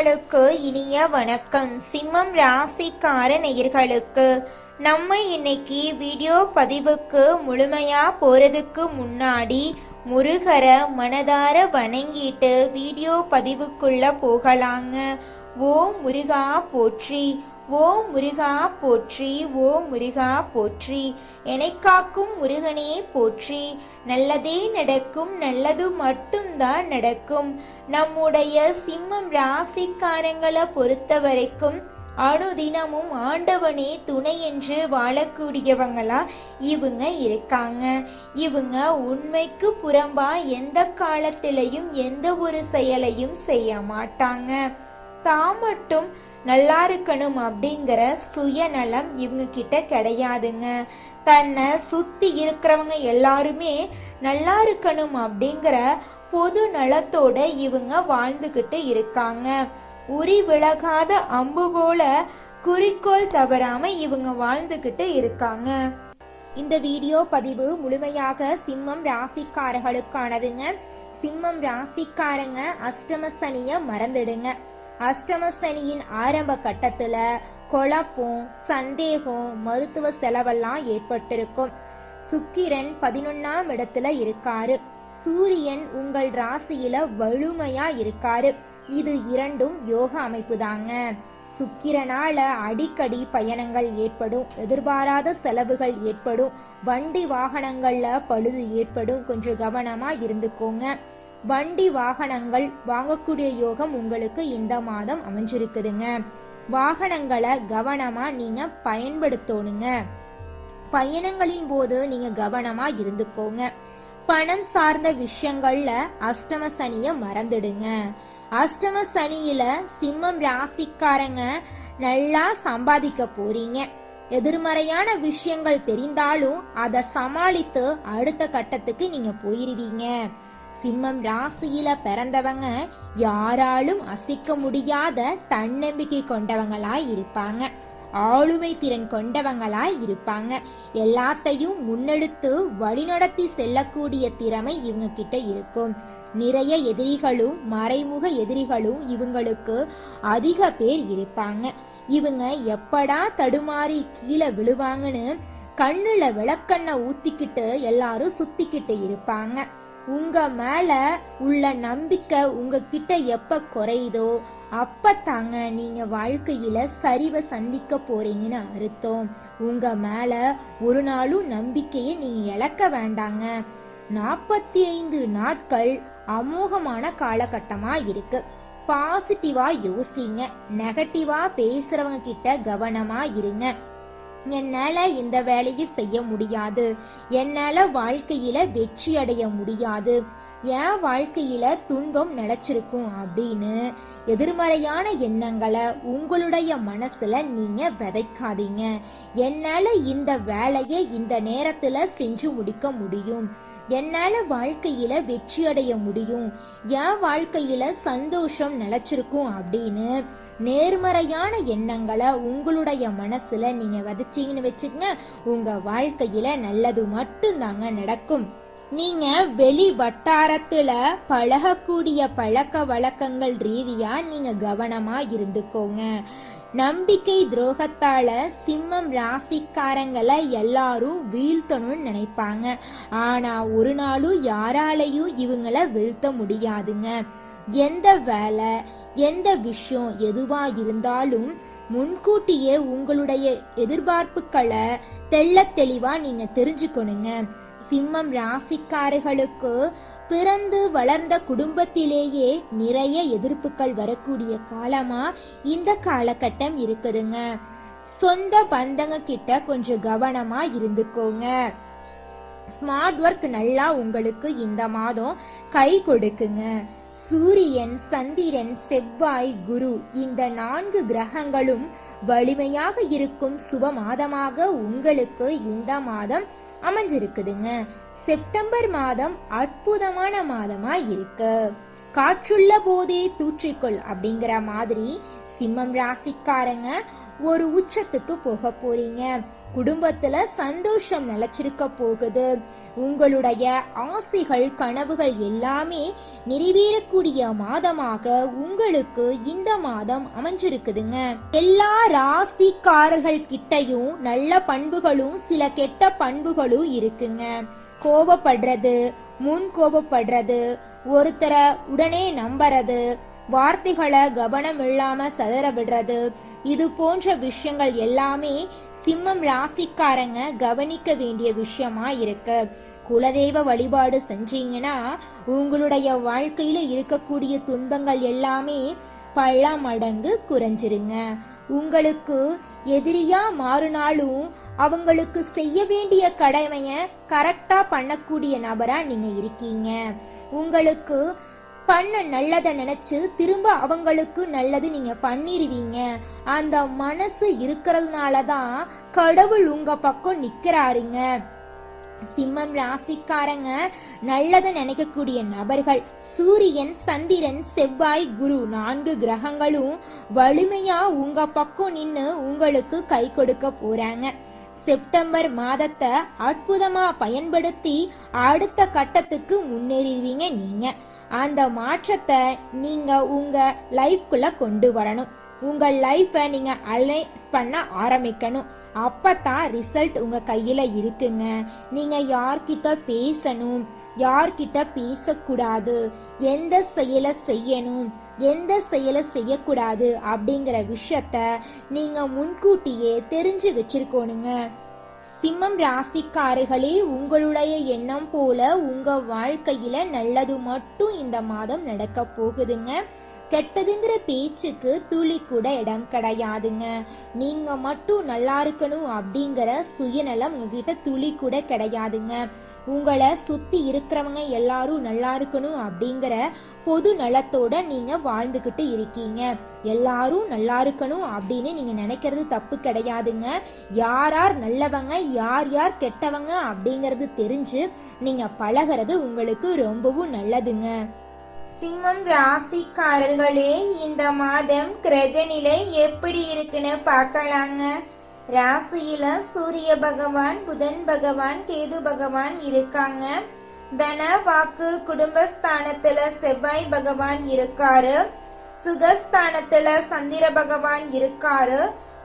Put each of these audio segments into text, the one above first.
நேயர்களுக்கு இனிய வணக்கம். சிம்மம் ராசிக்கார நேயர்களுக்கு நம்ம இன்னைக்கு வீடியோ பதிவுக்கு முழுமையா போறதுக்கு முன்னாடி முருகரை மனதார வணங்கிட்டு வீடியோ பதிவுக்குள்ள போகலாங்க. ஓ முருகா போற்றி, ஓ முருகா போற்றி, ஓ முருகா போற்றி, என்னை காக்கும் முருகனே போற்றி. நல்லதே நடக்கும், நல்லது மட்டும்தான் நடக்கும். நம்முடைய சிம்மம் ராசிக்காரங்களை பொறுத்த வரைக்கும் அனுதினமும் ஆண்டவனே துணை என்று வாழக்கூடியவங்களா இவங்க இருக்காங்க. இவங்க உண்மைக்கு புறம்பா எந்த காலத்திலையும் எந்த ஒரு செயலையும் செய்ய மாட்டாங்க. தான் மட்டும் நல்லா இருக்கணும் அப்படிங்கிற சுயநலம் இவங்க கிட்ட கிடையாதுங்க. தன்னை சுத்தி இருக்கிறவங்க எல்லாருமே நல்லா இருக்கணும் அப்படிங்கிற பொது நலத்தோட இவங்க வாழ்ந்துகிட்டு இருக்காங்க. உரி விலகாத அம்பு போல குறிக்கோள் தவறாம இவங்க வாழ்ந்துகிட்டு இருக்காங்க. இந்த வீடியோ பதிவு முழுமையாக சிம்மம் ராசிக்காரர்களுக்கானதுங்க. சிம்மம் ராசிக்காரங்க அஷ்டம சனிய மறந்துடுங்க. அஷ்டம சனியின் ஆரம்ப கட்டத்துல குழப்பம், சந்தேகம், மருத்துவ செலவெல்லாம் ஏற்பட்டிருக்கும். சுக்கிரன் 11ஆம் இடத்துல இருக்காரு. சூரியன் உங்கள் ராசியில வலுமையா இருக்காரு. இது இரண்டும் யோக அமைப்பு தாங்க. சுக்கிரனால அடிக்கடி பயணங்கள் ஏற்படும், எதிர்பாராத செலவுகள் ஏற்படும், வண்டி வாகனங்கள்ல பழுது ஏற்படும். கொஞ்சம் கவனமா இருந்துக்கோங்க. வண்டி வாகனங்கள் வாங்கக்கூடிய யோகம் உங்களுக்கு இந்த மாதம் அமைஞ்சிருக்குதுங்க. வாகனங்களை கவனமா நீங்க பயன்படுத்தணுங்க. பயணங்களின் போது நீங்க கவனமா இருந்துக்கோங்க. பணம் சார்ந்த விஷயங்கள்ல அஷ்டம சனிய மறந்துடுங்க. அஷ்டம சனியில சிம்மம் ராசிக்காரங்க நல்லா சம்பாதிக்க போறீங்க. எதிர்மறையான விஷயங்கள் தெரிந்தாலும் அதை சமாளித்து அடுத்த கட்டத்துக்கு நீங்க போயிருவீங்க. சிம்மம் ராசியில பிறந்தவங்க யாராலும் அசைக்க முடியாத தன்னம்பிக்கை கொண்டவங்களாய் இருப்பாங்க. ஆளுமை திறன் கொண்டவங்களாய் இருப்பாங்க. எல்லாத்தையும் முன்னெடுத்து வழிநடத்தி செல்லக்கூடிய திறமை இவங்க கிட்ட இருக்கும். நிறைய எதிரிகளும் மறைமுக எதிரிகளும் இவங்களுக்கு அதிக பேர் இருப்பாங்க. இவங்க எப்படா தடுமாறி கீழே விழுவாங்கன்னு கண்ணுல விளக்கண்ண ஊத்திக்கிட்டு எல்லாரும் சுத்திக்கிட்டு இருப்பாங்க. உங்க மேல உள்ள நம்பிக்கை உங்ககிட்ட எப்ப குறையுதோ அப்பத்தாங்க நீங்க வாழ்க்கையில சரிவை சந்திக்க போறீங்கன்னு அர்த்தம். உங்க மேல ஒரு நாளும் நம்பிக்கையை நீங்க இழக்க வேண்டாங்க. 45 நாட்கள் அமோகமான காலகட்டமா இருக்கு. பாசிட்டிவா யோசிங்க. நெகட்டிவா பேசுறவங்க கிட்ட கவனமா இருங்க. என்னால இந்த வேலையை செய்ய முடியாது, என்னால வாழ்க்கையில வெற்றி அடைய முடியாது, என் வாழ்க்கையில துன்பம் நிலைச்சிருக்கும் அப்படின்னு எதிர்மறையான எண்ணங்களை உங்களுடைய மனசுல நீங்க விதைக்காதீங்க. என்னால இந்த வேலையை இந்த நேரத்துல செஞ்சு முடிக்க முடியும், என்னால வாழ்க்கையில வெற்றி அடைய முடியும், என் வாழ்க்கையில சந்தோஷம் நிலைச்சிருக்கும் அப்படின்னு நேர்மறையான எண்ணங்களை உங்களுடைய மனசுல நீங்க விதைச்சீங்கன்னு வச்சுக்கங்க, உங்க வாழ்க்கையில நல்லது மட்டும்தாங்க நடக்கும். நீங்க வெளி வட்டாரத்துல பழகக்கூடிய பழக்க வழக்கங்கள் ரீதியா நீங்க கவனமா இருந்துக்கோங்க. நம்பிக்கை துரோகத்தால சிம்மம் ராசிக்காரங்களை எல்லாரும் வீழ்த்தணும்னு நினைப்பாங்க. ஆனா ஒரு நாளும் யாராலையும் இவங்களை வீழ்த்த முடியாதுங்க. எந்த வேலை எந்த விஷயம் எதுவா இருந்தாலும் முன்கூட்டியே உங்களுடைய எதிர்பார்ப்புகளை தெள்ள தெளிவா நீங்க தெரிஞ்சுக்கணுங்க. சிம்மம் ராசிக்காரர்களுக்கு பிறந்து வளர்ந்த குடும்பத்திலேயே நிறைய எதிர்ப்புகள் வரக்கூடிய காலமா இந்த காலகட்டம் இருக்குதுங்க. சொந்த பந்தங்க கிட்ட கொஞ்சம் கவனமா இருந்துக்கோங்க. ஸ்மார்ட் ஒர்க் நல்லா உங்களுக்கு இந்த மாதம் கை கொடுக்குங்க. சூரியன், சந்திரன், செவ்வாய், குரு இந்த 4 கிரகங்களும் வலிமையாக இருக்கும் சுப மாதமாக உங்களுக்கு இந்த மாதம் அமைஞ்சிருக்குதுங்க. செப்டம்பர் மாதம் அற்புதமான மாதமா இருக்கு. காற்றுள்ள போதே தூற்றிக்கொள் அப்படிங்கிற மாதிரி சிம்மம் ராசிக்காரங்க ஒரு உச்சத்துக்கு போக போறீங்க. குடும்பத்துல சந்தோஷம் நிலைச்சிருக்க போகுது. உங்களுடைய ஆசைகள் கனவுகள் எல்லாமே நிறைவேறக்கூடிய மாதமாக உங்களுக்கு இந்த மாதம் அமைஞ்சிருக்குதுங்க. எல்லா ராசிக்காரர்கள் கிட்டையும் நல்ல பண்புகளும் சில கெட்ட பண்புகளும் இருக்குங்க. கோபப்படுறது, முன் கோபப்படுறது, ஒருத்தரை உடனே நம்புறது, வார்த்தைகளை கவனம் இல்லாம சதற விடுறது, இது போன்ற விஷயங்கள் எல்லாமே சிம்மம் ராசிக்காரங்க கவனிக்க வேண்டிய விஷயமா இருக்கு. குலதெய்வ வழிபாடு செஞ்சீங்கன்னா உங்களுடைய வாழ்க்கையில இருக்கக்கூடிய துன்பங்கள் எல்லாமே பல மடங்கு குறைஞ்சிருங்க. உங்களுக்கு எதிரியா மாறினாலும் அவங்களுக்கு செய்ய வேண்டிய கடமைய கரெக்டா பண்ணக்கூடிய நபரா நீங்க இருக்கீங்க. உங்களுக்கு பண்ண நல்லதை நினைச்சு திரும்ப அவங்களுக்கு நல்லது நீங்க பண்ணிடுவீங்க. அந்த மனசு இருக்கிறதுனாலதான் கடவுள் உங்க பக்கம் நிக்கிறாருங்க. சிம்மம் ராசிக்காரங்க நல்லதை நினைக்கக்கூடிய நபர்கள். சூரியன், சந்திரன், செவ்வாய், குரு 4 கிரகங்களும் வலிமையா உங்க பக்கம் நின்னு உங்களுக்கு கை கொடுக்க போறாங்க. செப்டம்பர் மாதத்தை அற்புதமா பயன்படுத்தி அடுத்த கட்டத்துக்கு முன்னேறிடுவீங்க. நீங்க அந்த மாற்றத்தை நீங்க உங்க லைஃப்குள்ள கொண்டு வரணும். உங்க லைஃபை நீங்க அலைன்ஸ் பண்ண ஆரம்பிக்கணும். அப்பதான் ரிசல்ட் உங்க கையில இருக்குங்க. நீங்க யார்கிட்ட பேசணும், யார்கிட்ட பேசக்கூடாது, எந்த செயலை செய்யணும், எந்த செயலை செய்யக்கூடாது அப்படிங்கிற விஷயத்த நீங்க முன்கூட்டியே தெரிஞ்சு வச்சிருக்கோனுங்க. சிம்மம் ராசிக்காரர்களே, உங்களுடைய எண்ணம் போல உங்க வாழ்க்கையில நல்லது மட்டும் இந்த மாதம் நடக்க போகுதுங்க. கெட்டதுங்கிற பேச்சுக்கு துளி கூட இடம் கிடையாதுங்க. நீங்க மட்டும் நல்லா இருக்கணும் அப்படிங்கிற சுயநலம் உங்ககிட்ட துளி கூட கிடையாதுங்க. உங்களை சுத்தி இருக்கிறவங்க எல்லாரும் நல்லா இருக்கணும் அப்படிங்கிற பொது நலத்தோட நீங்க வாழ்ந்துகிட்டு இருக்கீங்க. எல்லாரும் நல்லா இருக்கணும் அப்படின்னு நீங்க நினைக்கிறது தப்பு கிடையாதுங்க. யார் யார் நல்லவங்க, யார் யார் கெட்டவங்க அப்படிங்கறது தெரிஞ்சு நீங்க பழகிறது உங்களுக்கு ரொம்பவும் நல்லதுங்க. சிம்மம் ராசிக்காரர்களே, இந்த மாதம் கிரகநிலை எப்படி இருக்குன்னு பார்க்கலாங்க. ராசியில சூரிய பகவான், புதன் பகவான், கேது பகவான் இருக்காங்க. தன வாக்கு குடும்பஸ்தானத்துல செவ்வாய் பகவான் இருக்காரு. சுகஸ்தானத்துல சந்திர பகவான் இருக்காரு.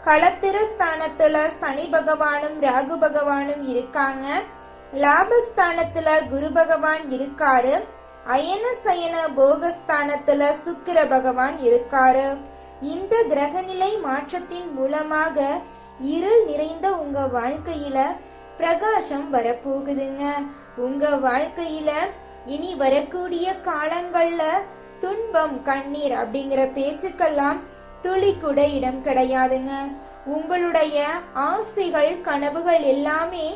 களத்திர ஸ்தானத்துல சனி பகவானும் ராகு பகவானும் இருக்காங்க. லாபஸ்தானத்துல குரு பகவான் இருக்காரு. அயன சயன போகஸ்தானத்துல சுக்கிர பகவான் இருக்காரு. இந்த கிரகநிலை மாற்றத்தின் மூலமாக இருள் நிறைந்த உங்க வாழ்க்கையில பிரகாசம் வரப்போகுதுங்க. உங்க வாழ்க்கையில இனி வரக்கூடிய காலங்கள்ல துன்பம், கண்ணீர் அப்படிங்கிற பேச்சுக்கெல்லாம் துளி கூட இடம் கிடையாதுங்க. உங்களுடைய ஆசைகள், கனவுகள் எல்லாமே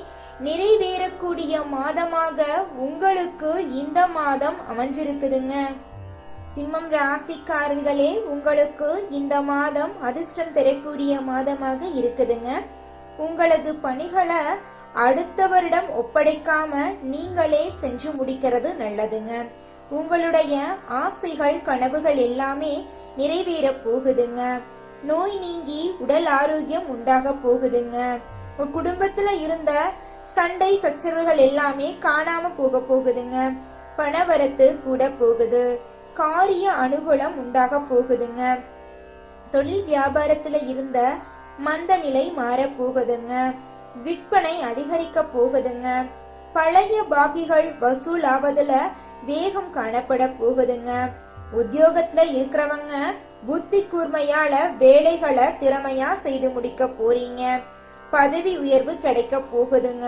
நிறைவேறக்கூடிய மாதமாக உங்களுக்கு இந்த மாதம் அமைஞ்சிருக்குதுங்க. சிம்மம் ராசிக்காரர்களே, உங்களுக்கு இந்த மாதம் அதிர்ஷ்டம் தரக்கூடிய மாதமாக இருக்குதுங்க. உங்களது பணிகளை அடுத்தவரிடம் ஒப்படைக்காம நீங்களே செஞ்சு முடிக்கிறது நல்லதுங்க. உங்களுடைய ஆசைகள், கனவுகள் எல்லாமே நிறைவேற போகுதுங்க. நோய் நீங்கி உடல் ஆரோக்கியம் உண்டாக போகுதுங்க. உங்க குடும்பத்துல இருந்த சண்டை சச்சரவுகள் எல்லாமே காணாம போக போகுதுங்க. பணவரத்து கூட போகுது. காரிய அனுகூலம் உண்டாக போகுதுங்க. தொழில் வியாபாரத்துல இருந்த மந்த நிலை மாற போகுதுங்க. விற்பனை அதிகரிக்க போகுதுங்க. பழைய பாக்கிகள் வசூல் ஆவதுல வேகம் காணப்பட போகுதுங்க. உத்தியோகத்துல இருக்கிறவங்க புத்தி கூர்மையால வேலைகளை திறமையா செய்து முடிக்க போறீங்க. பதவி உயர்வு கிடைக்க போகுதுங்க.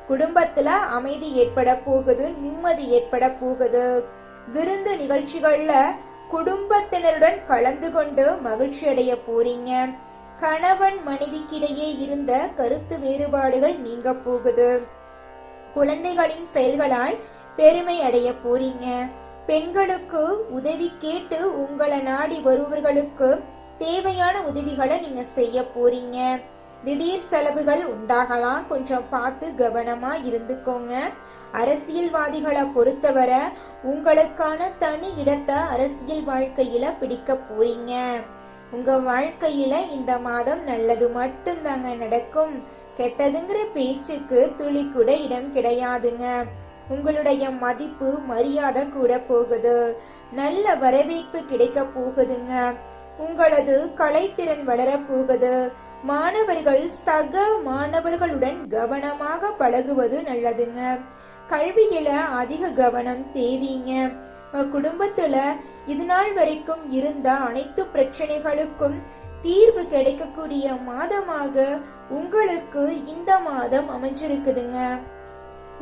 குடும்பத்துல அமைதி ஏற்பட போகுது, நிம்மதி ஏற்பட போகுது. விருந்து நிகழ்ச்சிகள்ல குடும்பத்தினருடன் கலந்து கொண்டு மகிழ்ச்சி அடைய போறீங்க. கணவன் மனைவிக்கிடையே இருந்த கருத்து வேறுபாடுகள் நீங்க போகுது. குழந்தைகளின் செயல்களால் பெருமை அடைய போறீங்க. பெண்களுக்கு உதவி கேட்டு உங்களை நாடி வருபவர்களுக்கு தேவையான உதவிகளை நீங்க செய்ய போறீங்க. திடீர் செலவுகள் உண்டாகலாம், கொஞ்சம் பார்த்து கவனமா இருந்துக்கோங்க. அரசியல்வாதிகளை பொறுத்தவரை உங்களுக்கான தனி இடத்தை அரசியல் வாழ்க்கையில பிடிக்க போறீங்க. உங்க வாழ்க்கையில இந்த மாதம் நல்லது மட்டும்தாங்க நடக்கும். கெட்டதுங்கிற பேச்சுக்கு துளி கூட இடம் கிடையாதுங்க. உங்களுடைய மதிப்பு மரியாதை கூட போகுது. நல்ல வரவேற்பு கிடைக்க போகுதுங்க. உங்களது கலைத்திறன் வளர போகுது. மாணவர்கள் சக மாணவர்களுடன் கவனமாக பழகுவது நல்லதுங்க. கல்வியில அதிக கவனம் தேவைங்க. குடும்பத்துல இது நாள் வரைக்கும் இருந்த அனைத்து பிரச்சனைகளுக்கும் தீர்வு கிடைக்கக்கூடிய மாதமாக உங்களுக்கு இந்த மாதம் அமைஞ்சிருக்குதுங்க.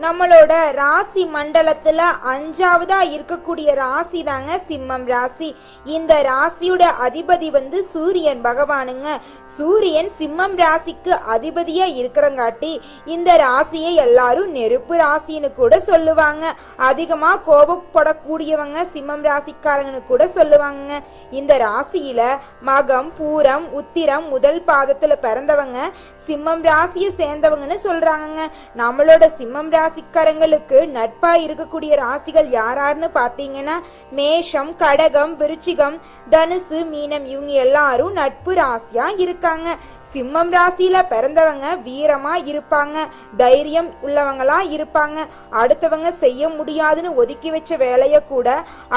நம்மளோட ராசி மண்டலத்துல 5ஆவதா இருக்கக்கூடிய ராசி தாங்க சிம்மம் ராசி. இந்த ராசியோட அதிபதி சூரியன் பகவானுங்க. சூரியன் சிம்மம் ராசிக்கு அதிபதியா இருக்கிறங்காட்டி இந்த ராசியை எல்லாரும் நெருப்பு ராசின்னு கூட சொல்லுவாங்க. அதிகமா கோபப்படக்கூடியவங்க சிம்மம் ராசிக்காரங்கன்னு கூட சொல்லுவாங்க. இந்த ராசியில மகம், பூரம், உத்திரம் முதல் பாதத்துல பிறந்தவங்க சிம்மம் ராசியை சேர்ந்தவங்கன்னு சொல்றாங்க. நம்மளோட சிம்மம் ராசிக்காரங்களுக்கு நட்பா இருக்கக்கூடிய ராசிகள் யாராருன்னு பாத்தீங்கன்னா மேஷம், கடகம், விருச்சிகம், தனுசு, மீனம் இவங்க எல்லாரும் நட்பு ராசியா இருக்காங்க. சிம்மம் ராசியில பிறந்தவங்க வீரமா இருப்பாங்க, தைரியம் உள்ளவங்களா இருப்பாங்க. அடுத்தவங்க செய்ய முடியாதுன்னு ஒதுக்கி வச்ச வேலைய கூட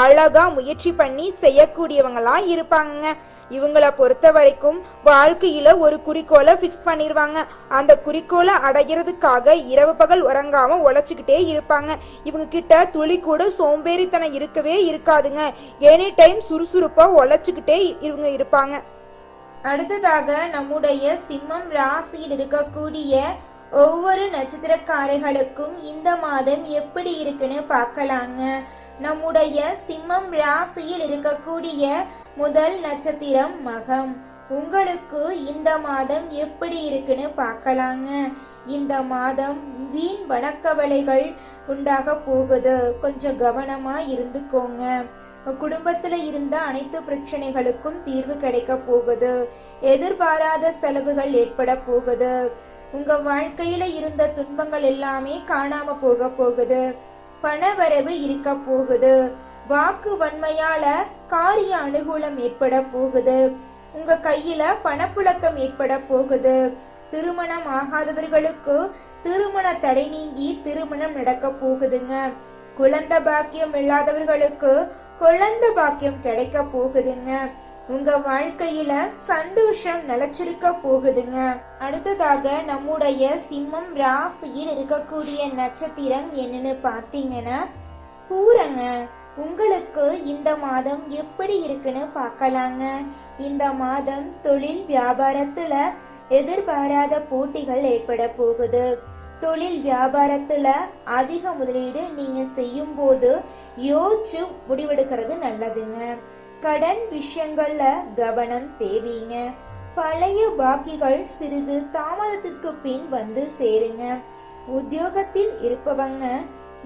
அழகா முயற்சி பண்ணி செய்யக்கூடியவங்களா இருப்பாங்க. இவங்கள பொறுத்த வரைக்கும் வாழ்க்கையில ஒரு குறிக்கோளை பிக்ஸ் பண்ணிருவாங்க. அந்த குறிக்கோளை அடைகிறதுக்காக இரவு பகல் உறங்காம உழைச்சுக்கிட்டே இருப்பாங்க. இவங்க கிட்ட துளி கூட சோம்பேறித்தனம் இருக்கவே இருக்காதுங்க. எனி டைம் சுறுசுறுப்பா உழைச்சுக்கிட்டே இவங்க இருப்பாங்க. அடுத்ததாக நம்முடைய சிம்மம் ராசியில் இருக்கக்கூடிய ஒவ்வொரு நட்சத்திரக்காரர்களுக்கும் இந்த மாதம் எப்படி இருக்குன்னு பார்க்கலாங்க. நம்முடைய சிம்மம் ராசியில் இருக்கக்கூடிய முதல் நட்சத்திரம் மகம். உங்களுக்கு இந்த மாதம் எப்படி இருக்குன்னு பார்க்கலாங்க. இந்த மாதம் வீண் வணக்கவலைகள் உண்டாக போகுது. கொஞ்சம் கவனமா இருந்துக்கோங்க. குடும்பத்துல இருந்த அனைத்து பிரச்சனைகளுக்கும் தீர்வு கிடைக்க போகுது. எதிர்பாராத செலவுகள் ஏற்பட போகுது. உங்க வாழ்க்கையில இருந்த துன்பங்கள் எல்லாமே காணாம போக போகுது. பணவரவு இருக்க போகுது. வாக்கு வன்மையால காரிய அனுகூலம் ஏற்பட போகுது. உங்க கையில பணப்புழக்கம் ஏற்பட போகுது. திருமணம் ஆகாதவர்களுக்கு திருமண தடை நீங்கி திருமணம் நடக்க போகுதுங்க. குழந்தை பாக்கியம் இல்லாதவர்களுக்கு குழந்தை பாக்கியம் கிடைக்க போகுதுங்க. உங்க வாழ்க்கையில சந்தோஷம் நிலைச்சிருக்க போகுதுங்க. அடுத்ததாக நம்முடைய சிம்மம் ராசியில் இருக்கக்கூடிய நட்சத்திரம் என்னன்னு பாத்தீங்கன்னா பூரங்க. உங்களுக்கு இந்த மாதம் எப்படி இருக்குன்னு பார்க்கலாங்க. இந்த மாதம் தொழில் வியாபாரத்துல எதிர்பாராத போட்டிகள் ஏற்பட போகுது. தொழில் வியாபாரத்துல அதிக முதலீடு நீங்க செய்யும் போது யோசிச்சு முடிவெடுக்கிறது நல்லதுங்க. கடன் விஷயங்கள்ல கவனம் தேவைங்க. பழைய பாக்கிகள் சிறிது தாமதத்துக்கு பின் வந்து சேருங்க. உத்தியோகத்தில் இருப்பவங்க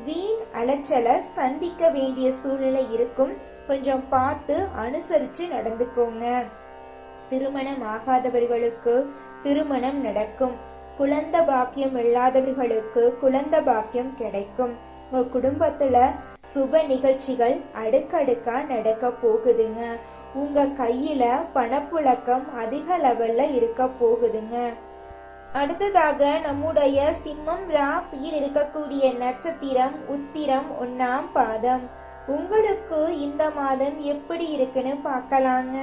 வீண் அலைச்சலை சந்திக்க வேண்டிய சூழ்நிலை இருக்கும். கொஞ்சம் பார்த்து அனுசரிச்சு நடந்துக்கோங்க. திருமணம் ஆகாதவர்களுக்கு திருமணம் நடக்கும். குழந்தை பாக்கியம் இல்லாதவர்களுக்கு குழந்தை பாக்கியம் கிடைக்கும். உங்க குடும்பத்துல சுப நிகழ்ச்சிகள் அடுக்கடுக்கா நடக்க போகுதுங்க. உங்க கையில பணப்புழக்கம் அதிக லெவல்ல இருக்க போகுதுங்க. அடுத்ததாக நம்முடைய சிம்மம் ராசியில் இருக்கக்கூடிய நட்சத்திரம் உத்திரம் 1ஆம் பாதம். உங்களுக்கு இந்த மாதம் எப்படி இருக்குன்னு பார்க்கலாங்க.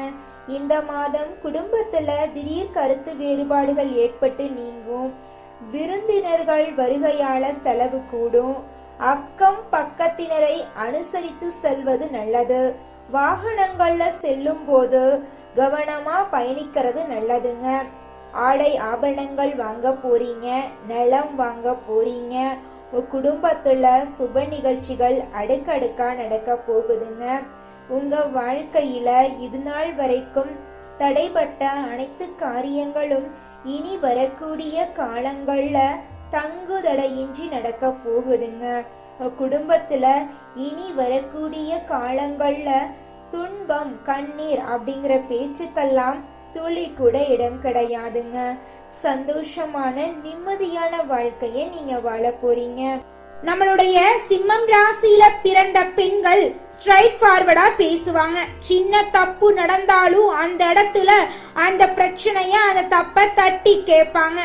இந்த மாதம் குடும்பத்துல திடீர் கருத்து வேறுபாடுகள் ஏற்பட்டு நீங்கும். விருந்தினர்கள் வருகையால செலவு கூடும். அக்கம் பக்கத்தினரை அனுசரித்து செல்வது நல்லது. வாகனங்கள்ல செல்லும் போது கவனமா பயணிக்கிறது நல்லதுங்க. ஆடை ஆபரணங்கள் வாங்க போறீங்க, நிலம் வாங்க போறீங்க. குடும்பத்துல சுப நிகழ்ச்சிகள் அடுக்கடுக்கா நடக்க போகுதுங்க. உங்க வாழ்க்கையில இது நாள் வரைக்கும் தடைப்பட்ட அனைத்து காரியங்களும் இனி வரக்கூடிய காலங்கள்ல தங்குதடையின்றி நடக்க போகுதுங்க. குடும்பத்துல இனி வரக்கூடிய காலங்கள்ல துன்பம், கண்ணீர் அப்படிங்கிற பேச்சுக்கெல்லாம் துளி கூட இடம் கிடையாதுங்க. சந்தோஷமான நிம்மதியான வாழ்க்கையை நீங்க வாழ போறீங்க. நம்மளுடைய சிம்மம் ராசியில பிறந்த பெண்கள் ஸ்ட்ரைட் ஃபார்வர்டா பேசுவாங்க. சின்ன தப்பு நடந்தாலும் அந்த இடத்துல அந்த பிரச்சனைய அந்த தப்ப தட்டி கேட்பாங்க.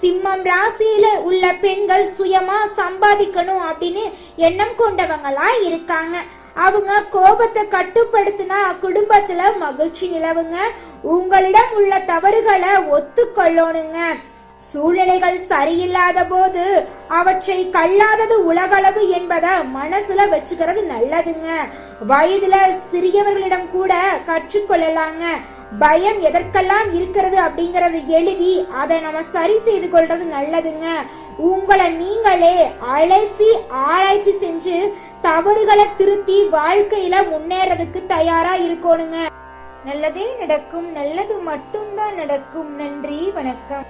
சிம்மம் ராசியில உள்ள பெண்கள் சுயமா சம்பாதிக்கணும் அப்படின்னு எண்ணம் கொண்டவங்களா இருக்காங்க. அவங்க கோபத்தை கட்டுப்படுத்தினா குடும்பத்துல மகிழ்ச்சி நிலவுங்க. உங்களிடம் உள்ள தவறுகளை ஒத்துக்கொள்ளணுங்க. சூழ்நிலைகள் சரியில்லாத போது அவற்றை கல்லாதது உலகளவு என்பதை மனசுல வச்சுக்கிறது நல்லதுங்க. வயதுல சிறியவர்களிடம் கூட கற்றுக்கொள்ளலாங்க. பயம் எதற்கெல்லாம் இருக்கிறது அப்படிங்கறது எழுதி அதை நம்ம சரி செய்து கொள்றது நல்லதுங்க. உங்களை நீங்களே அலசி ஆராய்ச்சி செஞ்சு தவறுகளை திருத்தி வாழ்க்கையில முன்னேறதுக்கு தயாரா இருக்கணுங்க. நல்லதே நடக்கும், நல்லது மட்டும்தான் நடக்கும். நன்றி, வணக்கம்.